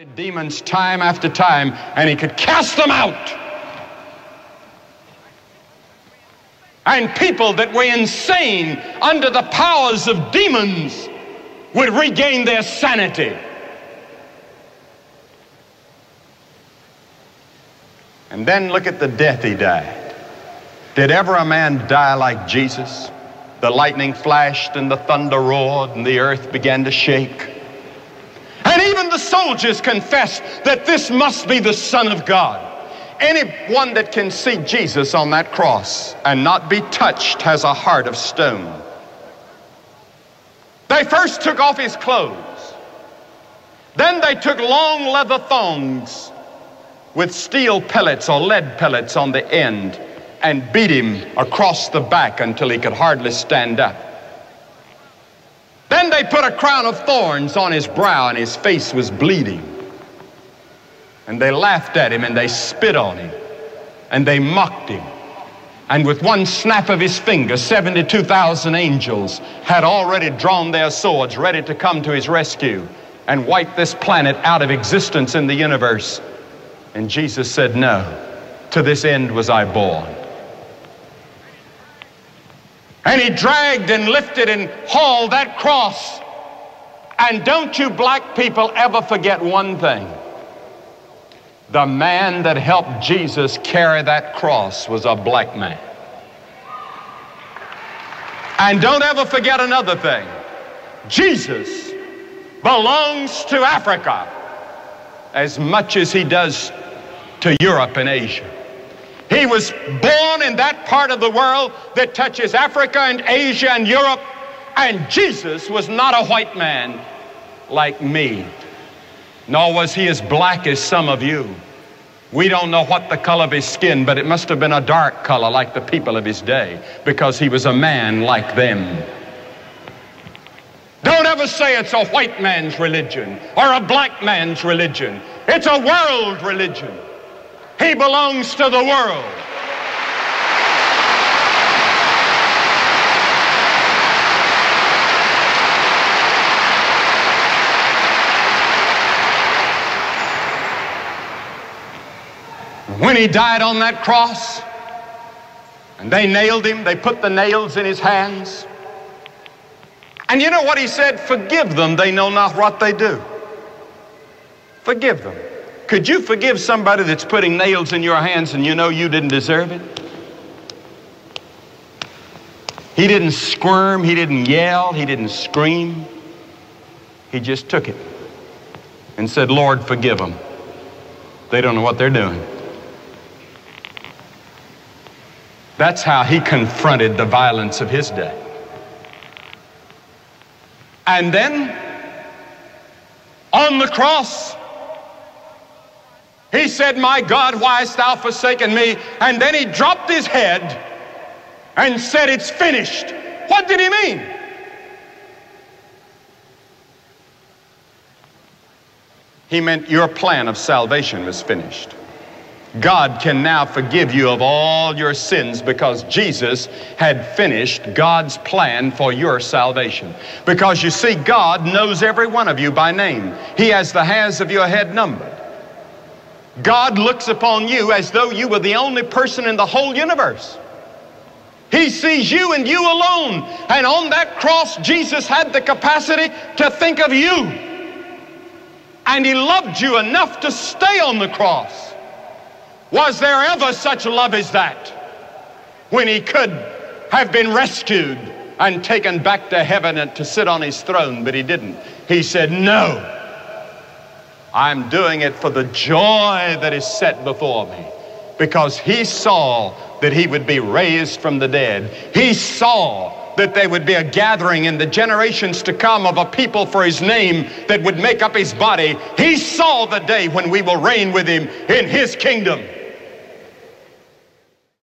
Demons time after time, and he could cast them out. And people that were insane under the powers of demons would regain their sanity. And then look at the death he died. Did ever a man die like Jesus? The lightning flashed and the thunder roared and the earth began to shake. And even the soldiers confessed that this must be the Son of God. Anyone that can see Jesus on that cross and not be touched has a heart of stone. They first took off his clothes. Then they took long leather thongs with steel pellets or lead pellets on the end and beat him across the back until he could hardly stand up. Then they put a crown of thorns on his brow and his face was bleeding. And they laughed at him and they spit on him and they mocked him. And with one snap of his finger, 72,000 angels had already drawn their swords ready to come to his rescue and wipe this planet out of existence in the universe. And Jesus said, "No, to this end was I born." And he dragged and lifted and hauled that cross. And don't you black people ever forget one thing. The man that helped Jesus carry that cross was a black man. And don't ever forget another thing. Jesus belongs to Africa as much as he does to Europe and Asia. He was born in that part of the world that touches Africa and Asia and Europe, and Jesus was not a white man like me, nor was he as black as some of you. We don't know what the color of his skin, but it must have been a dark color like the people of his day, because he was a man like them. Don't ever say it's a white man's religion or a black man's religion. It's a world religion. He belongs to the world. When he died on that cross, and they nailed him, they put the nails in his hands. And you know what he said? "Forgive them, they know not what they do." Forgive them. Could you forgive somebody that's putting nails in your hands and you know you didn't deserve it? He didn't squirm, he didn't yell, he didn't scream. He just took it and said, "Lord, forgive them. They don't know what they're doing." That's how he confronted the violence of his day. And then, on the cross, he said, "My God, why hast thou forsaken me?" And then he dropped his head and said, "It's finished." What did he mean? He meant your plan of salvation was finished. God can now forgive you of all your sins because Jesus had finished God's plan for your salvation. Because you see, God knows every one of you by name. He has the hairs of your head numbered. God looks upon you as though you were the only person in the whole universe. He sees you and you alone. And on that cross, Jesus had the capacity to think of you. And he loved you enough to stay on the cross. Was there ever such love as that? When he could have been rescued and taken back to heaven and to sit on his throne, but he didn't. He said, "No. I'm doing it for the joy that is set before me," because he saw that he would be raised from the dead. He saw that there would be a gathering in the generations to come of a people for his name that would make up his body. He saw the day when we will reign with him in his kingdom.